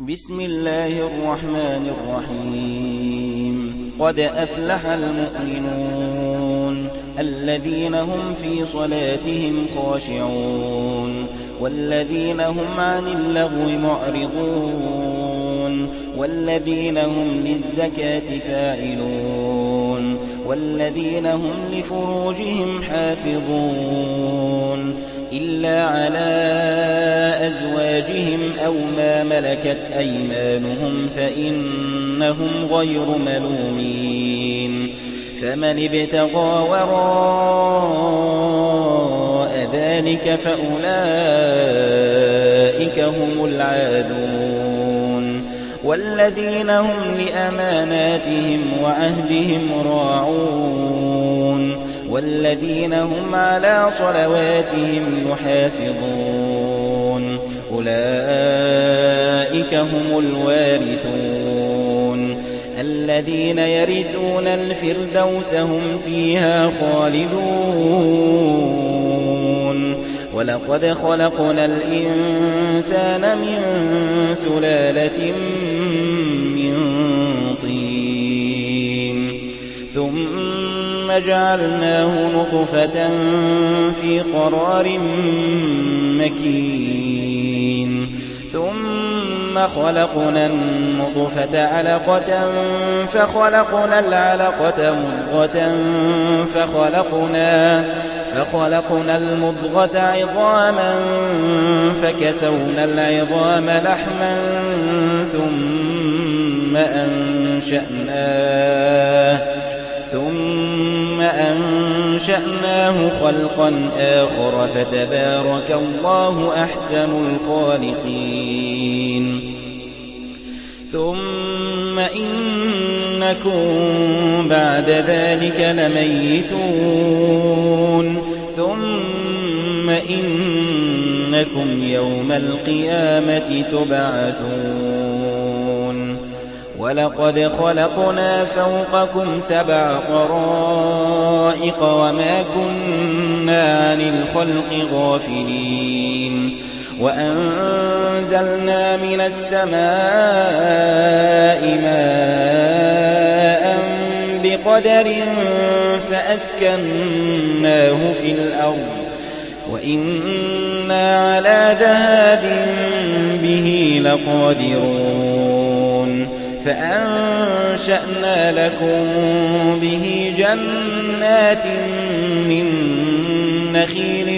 بسم الله الرحمن الرحيم. قد أفلح المؤمنون الذين هم في صلاتهم خاشعون والذين هم عن اللغو معرضون والذين هم للزكاة فاعلون والذين هم لفروجهم حافظون إلا على أزواجهم أو ما ملكت أيمانهم فإنهم غير ملومين. فمن ابتغى وراء ذلك فأولئك هم العادون. والذين هم لأماناتهم وعهدهم راعون والذين هم على صلواتهم يحافظون أولئك هم الوارثون الذين يرثون الفردوس هم فيها خالدون. ولقد خلقنا الإنسان من سلالة من طين ثم جعلناه نطفة في قرار مكين ثم خلقنا النطفة علقة فخلقنا العلقة مضغة فخلقنا المضغة عظاما فكسونا العظام لحما ثم أنشأناه خلقا آخر فتبارك الله أحسن الخالقين. ثم إنكم بعد ذلك لميتون ثم إنكم يوم القيامة تبعثون. ولقد خلقنا فوقكم 7 طرائق وما كنا عن الخلق غافلين. وأنزلنا من السماء ماء بقدر فأسكناه في الأرض وإنا على ذهاب به لقادرون. فأنشأنا لكم به جنات من نخيل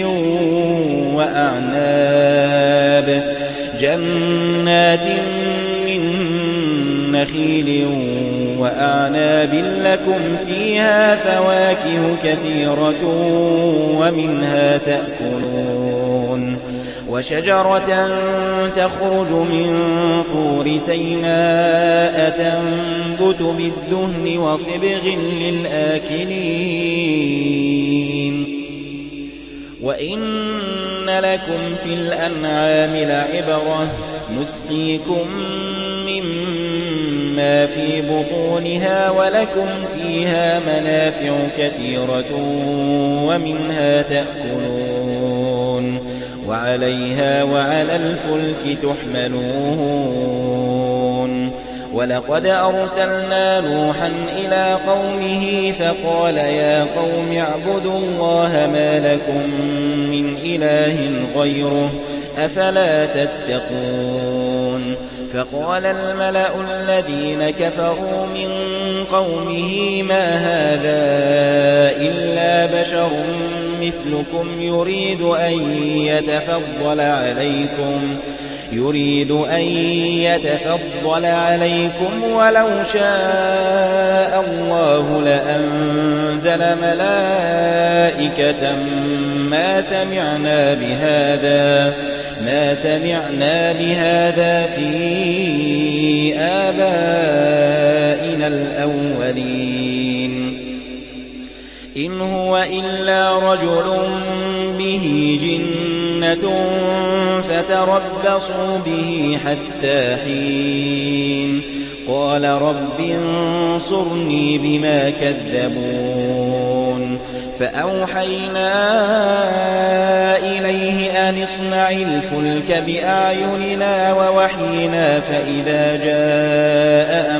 وأعناب لكم فيها فواكه كثيرة ومنها تأكلون. وشجرة تخرج من طور سيناء تنبت بالدهن وصبغ للآكلين. وإن لكم في الأنعام لعبرة نسقيكم مما في بطونها ولكم فيها منافع كثيرة ومنها تأكلون وعليها وعلى الفلك تحملون. ولقد أرسلنا نوحا إلى قومه فقال يا قوم اعبدوا الله ما لكم من إله غيره أفلا تتقون. فقال الملأ الذين كفروا من قومه ما هذا إلا بشر مثلكم يريد أن يتفضل عليكم ولو شاء الله لأنزل ملائكة ما سمعنا بهذا في آبائنا الأولين. إن هو إلا رجل به جنة فتربصوا به حتى حين. قال رب انصرني بما كذبون. فأوحينا إليه أن اصنع الفلك بأعيننا ووحينا فإذا جاء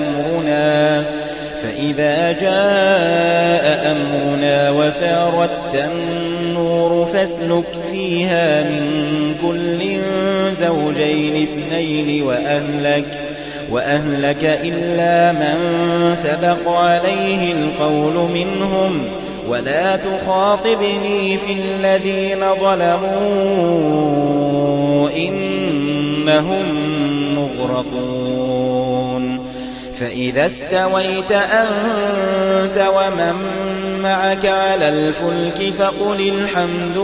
أمرنا وفارت النور فاسلك فيها من كل زوجين اثنين وأهلك إلا من سبق عليه القول منهم ولا تخاطبني في الذين ظلموا إنهم مغرقون فإذا استويت أنت ومن معك على الفلك فقل الحمد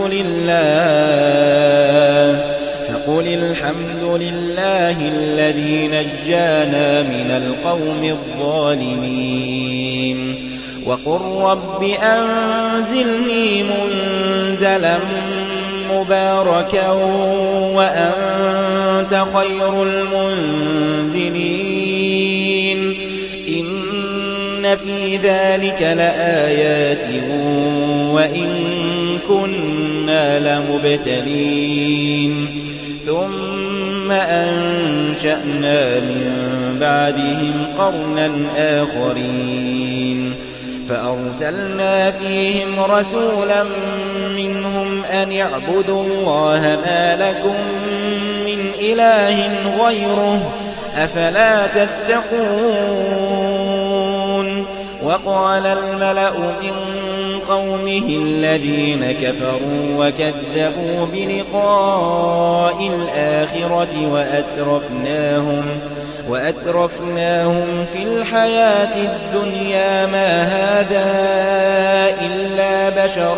لله الذي نجانا من القوم الظالمين وقل رب أنزلني منزلا مباركا وأنت خير المنزلين إن في ذلك لآيات وإن كنا لمبتلين ثم أنشأنا من بعدهم قرنا آخرين فأرسلنا فيهم رسولا منهم أن اعبدوا الله ما لكم من إله غيره أفلا تتقون وقال الملأ من قومه الذين كفروا وكذبوا بلقاء الآخرة وأترفناهم في الحياة الدنيا ما هذا إلا بشر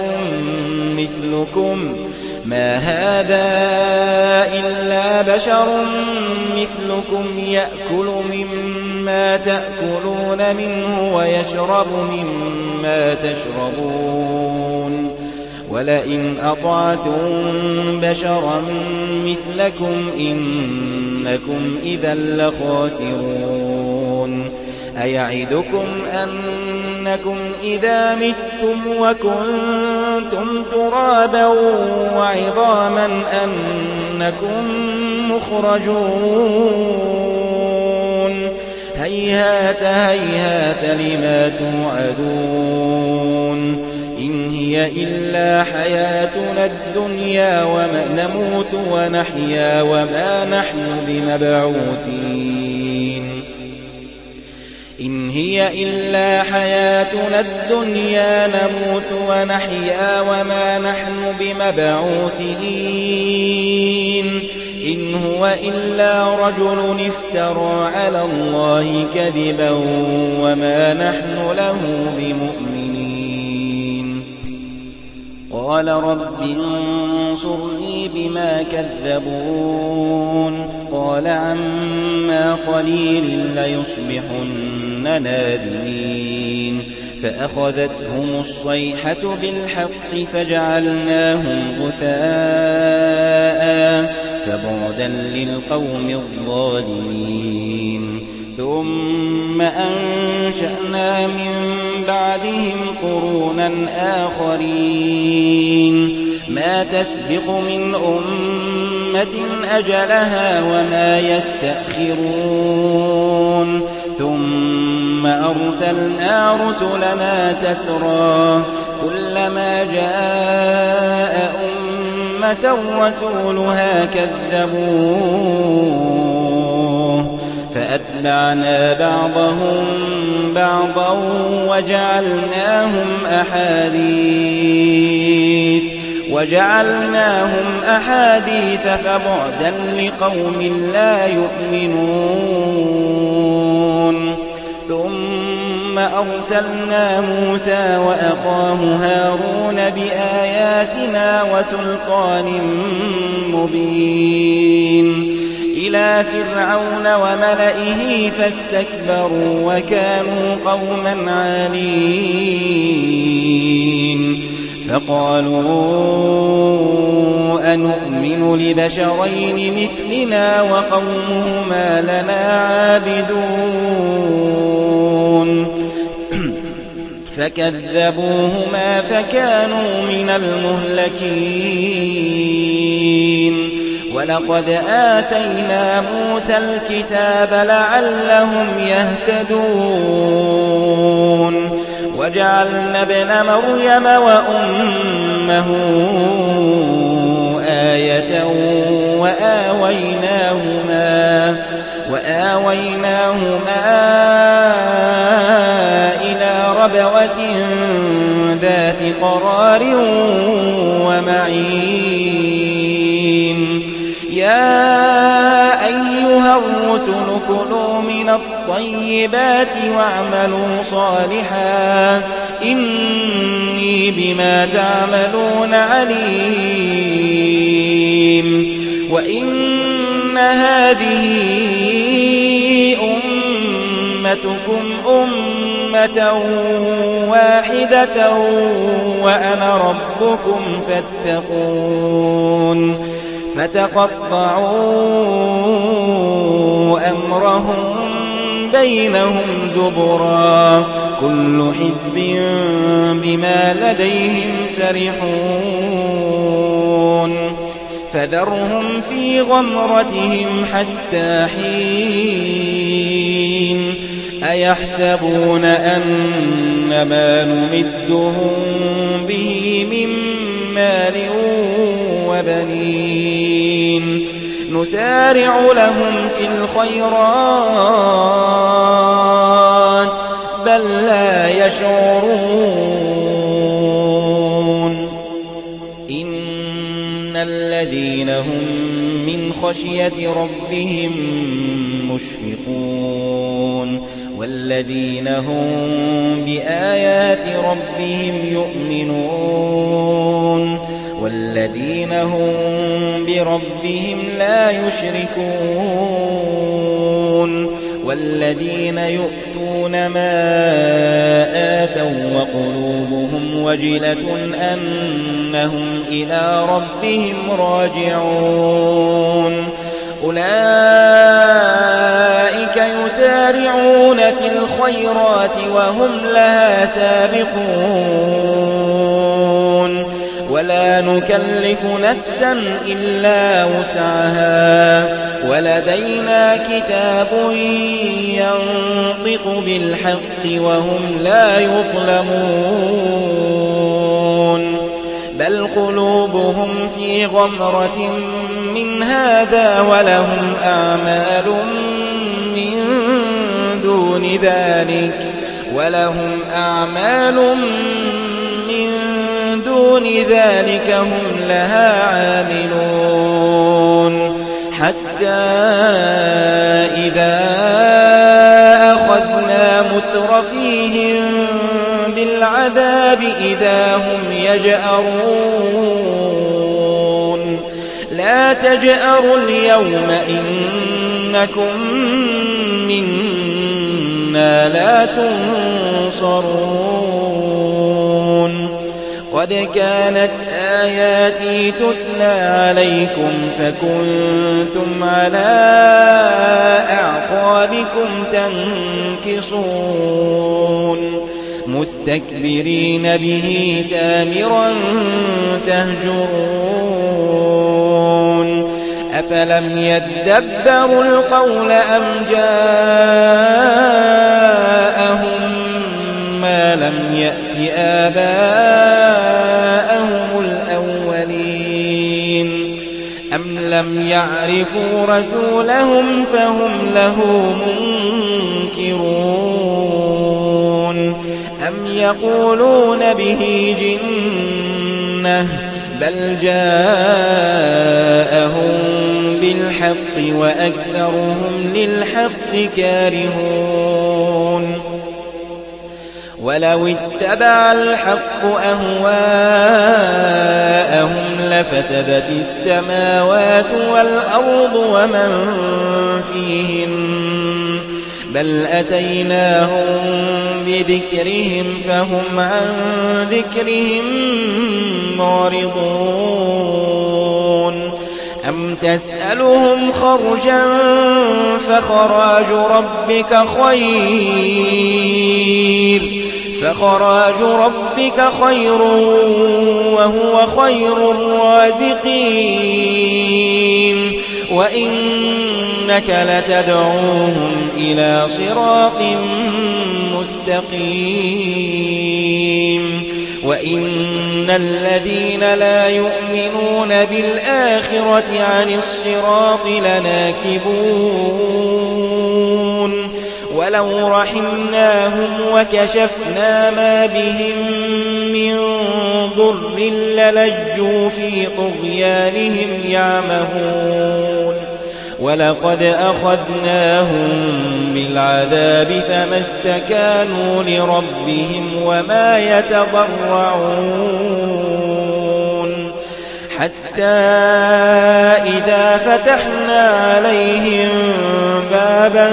مثلكم يأكل مما تأكلون منه ويشرب مما تشربون ولئن أطعتم بشرا مثلكم إنكم إذا لخاسرون أيعدكم أنكم إذا متم وكنتم ترابا وعظاما أنكم مخرجون هيهات لما توعدون إن هي إلا حياتنا الدنيا ونموت ونحيا وما نحن بمبعوثين إن هي إلا حياتنا الدنيا نموت ونحيا وما نحن بمبعوثين إن هو إلا رجل افترى على الله كذبا وما نحن له بمؤمنين قال رب انصرني بما كذبون قال عما قليل ليصبحن نادمين فأخذتهم الصيحة بالحق فجعلناهم غثاء فبعدا للقوم الظالمين ثم أنشأنا من بعدهم قرونا آخرين ما تسبق من أمة أجلها وما يستأخرون ثم أرسلنا رسلنا تترى كلما جاء أمة رسولها كذبوه فأتبعنا بعضهم بعضا وجعلناهم أحاديث فبعدا لقوم لا يؤمنون ثم أرسلنا موسى وأخاه هارون بآياتنا وسلطان مبين إلى فرعون وملئه فاستكبروا وكانوا قوما عالين فقالوا أنؤمن لبشرين مثلنا وقومهما لنا عابدون فكذبوهما فكانوا من المهلكين ولقد آتينا موسى الكتاب لعلهم يهتدون وجعلنا ابن مريم وأمه آية وآويناهما إلى ربوة ذات قرار ومعين يا أيها الرسل كلوا من الطيبات واعملوا صالحا إني بما تعملون عليم وإن هذه أمتكم أمة واحدة وأنا ربكم فاتقون فتقطعوا أمرهم بينهم زبرا كل حزب بما لديهم فرحون فذرهم في غمرتهم حتى حين أيحسبون أن ما نمدهم به من مال وبنين نسارع لهم في الخيرات بل لا يشعرون إن الذين هم من خشية ربهم مشفقون والذين هم بآيات ربهم يؤمنون والذين هم بربهم لا يشركون والذين يؤتون ما آتوا وقلوبهم وجلة أنهم إلى ربهم راجعون أولئك يسارعون في الخيرات وهم لها سابقون ولا نكلف نفسا إلا وسعها ولدينا كتاب ينطق بالحق وهم لا يظلمون بل قلوبهم في غمرة من هذا ولهم أعمال من دون ذلك هم لها عاملون حتى إذا أخذنا مترفيهم بالعذاب إذا هم يجأرون لا تجأروا اليوم إنكم منا لا تنصرون قد كانت آياتي تتلى عليكم فكنتم على أعقابكم تنكصون مستكبرين به سامرا تهجرون أفلم يدبروا القول أم جاءهم ما لم يأت آباءهم الأولين أم لم يعرفوا رسولهم فهم له منكرون أم يقولون به جنة بل جاءهم بالحق وأكثرهم للحق كارهون ولو اتبع الحق أهواءهم لفسدت السماوات والأرض ومن فيهن بل أتيناهم بذكرهم فهم عن ذكرهم معرضون أم تسألهم خرجا فخراج ربك خير فخراج ربك خير وهو خير الرازقين وإنك لتدعوهم إلى صراط مستقيم وإن الذين لا يؤمنون بالآخرة عن الصراط لناكبون ولو رحمناهم وكشفنا ما بهم من ضر للجوا في طغيانهم يعمهون ولقد أخذناهم بالعذاب فما استكانوا لربهم وما يتضرعون حتى إذا فتحنا عليهم بابا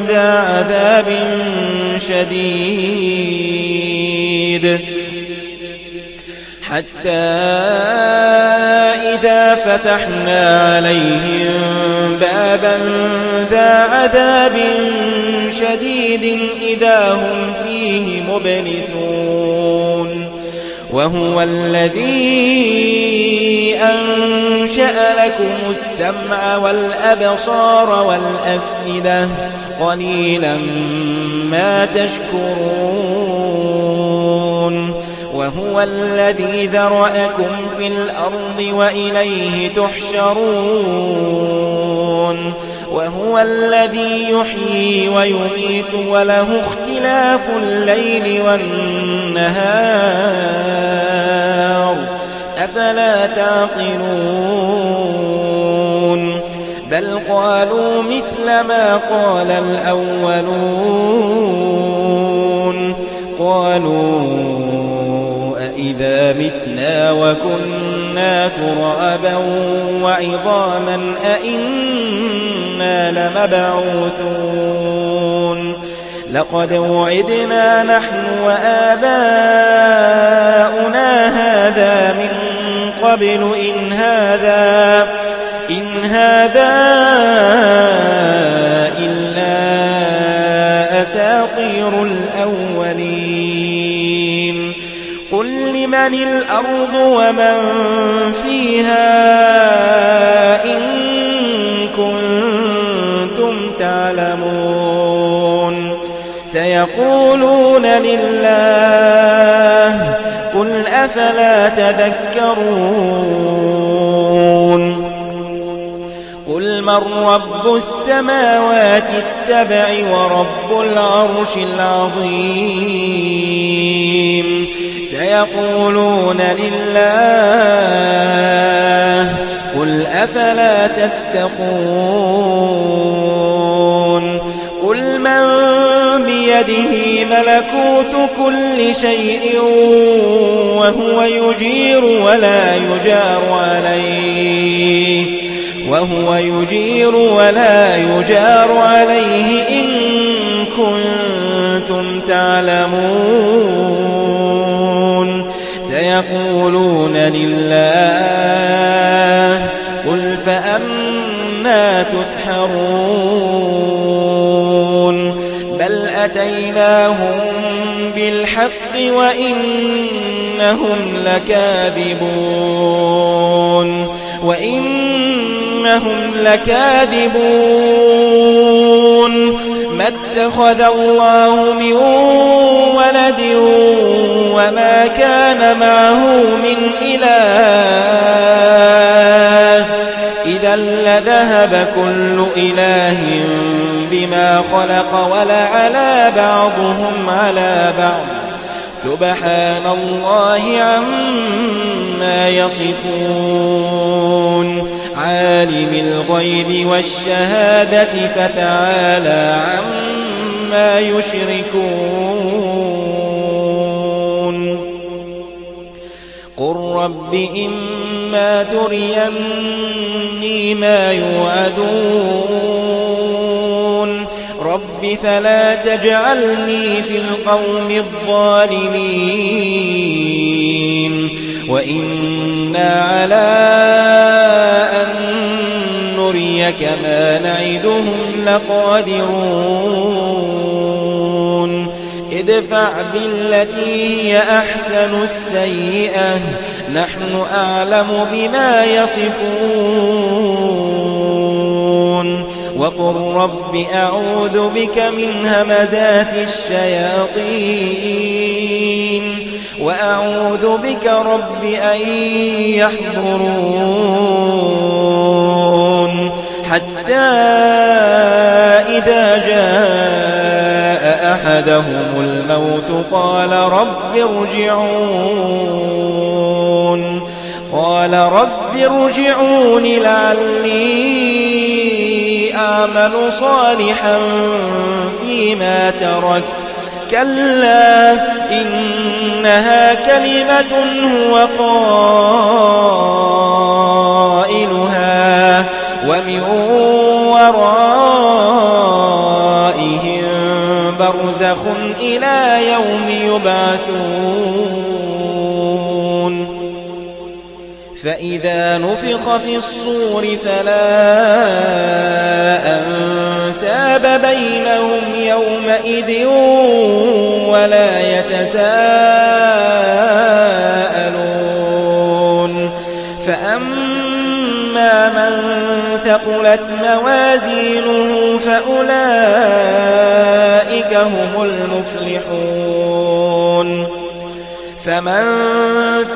ذا عذاب شديد إذا هم فيه مبلسون وهو الذي أنشأ لكم السمع والأبصار والأفئدة قليلا ما تشكرون وهو الذي ذرأكم في الأرض وإليه تحشرون وهو الذي يحيي ويميت وله اختلاف الليل والنهار أفلا تعقلون بل قالوا مثل ما قال الأولون قالوا أإذا متنا وكنا ترابا وعظاما أإنا لمبعوثون لقد وعدنا نحن وآباؤنا هذا من قبل إن هذا إلا أساطير الأولين قل لمن الأرض ومن فيها إن كنتم تعلمون سيقولون لله قل أفلا تذكرون قل من رب السماوات السبع ورب العرش العظيم سيقولون لله قل أفلا تتقون قل من بيده ملكوت كل شيء وهو يجير ولا يجار عليه إن كنتم تعلمون سيقولون لله قل فأنى تسحرون بل أتيناهم بالحق وإنهم لكاذبون ما اتخذ الله من ولد وما كان معه من إله إذا لذهب كل إله بما خلق ولعلى بعضهم على بعض سبحان الله عما يصفون عالم الغيب والشهادة فتعالى عما يشركون قل رب إما تريني ما يوعدون رب فلا تجعلني في القوم الظالمين وإنا على أن نريك ما نعدهم لقادرون ادفع بالتي هي أحسن السيئة نحن أعلم بما يصفون وقل رب أعوذ بك من همزات الشياطين وأعوذ بك رب أن يحضرون حتى إذا جاء أحدهم الموت قال رب ارجعون لعلي أعمل صالحا فيما تركت كلا إنها كلمة هو قائلها ومن ورائهم برزخ إلى يوم يبعثون فإذا نفخ في الصور فلا أنساب بينهم يومئذ ولا يتساءلون فأما من ثقلت موازينه فأولئك هم المفلحون فمن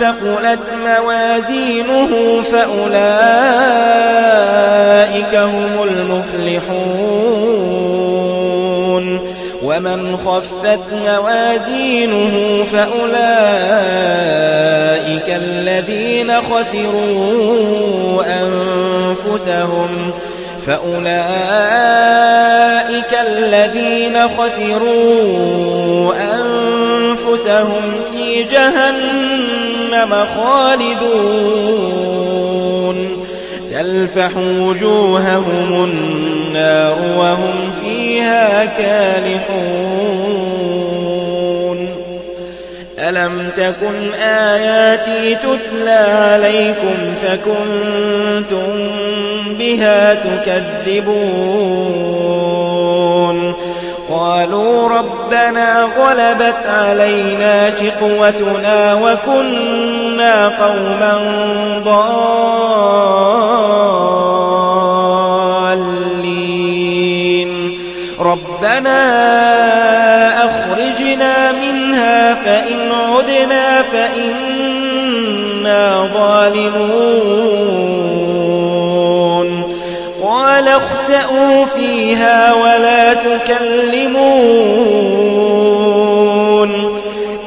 ثقلت موازينه فأولئك هم المفلحون ومن خفت موازينه فأولئك الذين خسروا أنفسهم في جهنم خالدون تلفح وجوههم النار وهم فيها كالحون ألم تكن آياتي تتلى عليكم فكنتم بها تكذبون قالوا ربنا غلبت علينا شقوتنا وكنا قوما ضالين ربنا أخرجنا منها فإن عدنا فإنا ظالمون قال اخسئوا فيها ولا تكلمون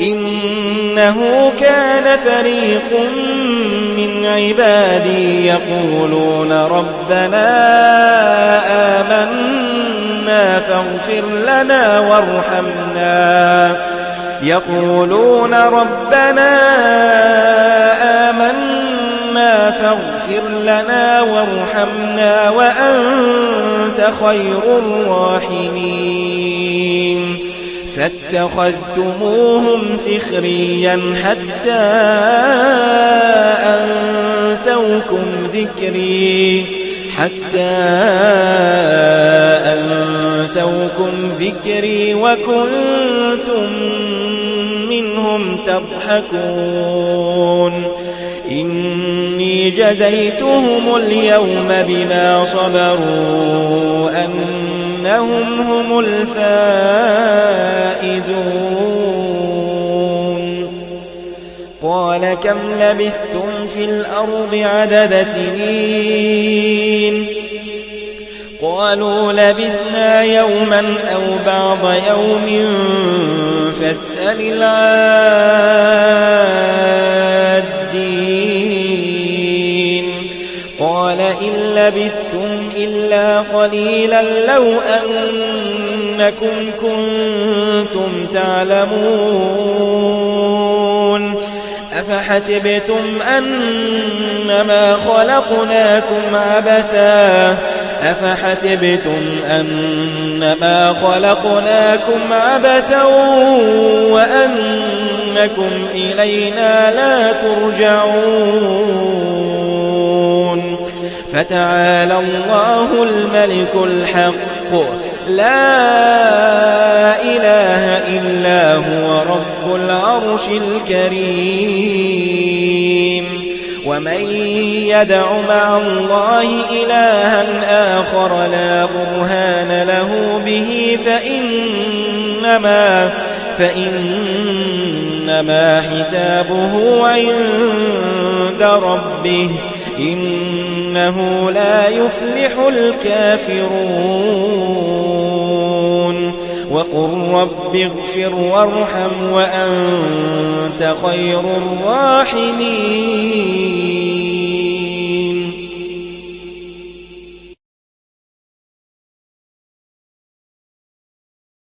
إنه كان فريق من عبادي يقولون ربنا آمنا فاغفر لنا وارحمنا وأنت خير الراحمين فاتخذتموهم سخريا حتى أنسوكم ذكري وكنتم منهم تضحكون إني جزيتهم اليوم بما صبروا أنهم هم الفائزون قال كم لبثتم في الأرض عدد سنين قالوا لبثنا يوما أو بعض يوم فاسأل العادين قال إن لبثتم إلا قليلا لو أنكم كنتم تعلمون أفحسبتم أنما خلقناكم عبثا وأنكم إلينا لا ترجعون فتعالى الله الملك الحق لا إله إلا هو رب العرش الكريم. ومن يدع مع الله إلها آخر لا برهان له به فإنما حسابه عند ربه إنه لا يفلح الكافرون. وقل رب اغفر وارحم وأنت خير الراحمين.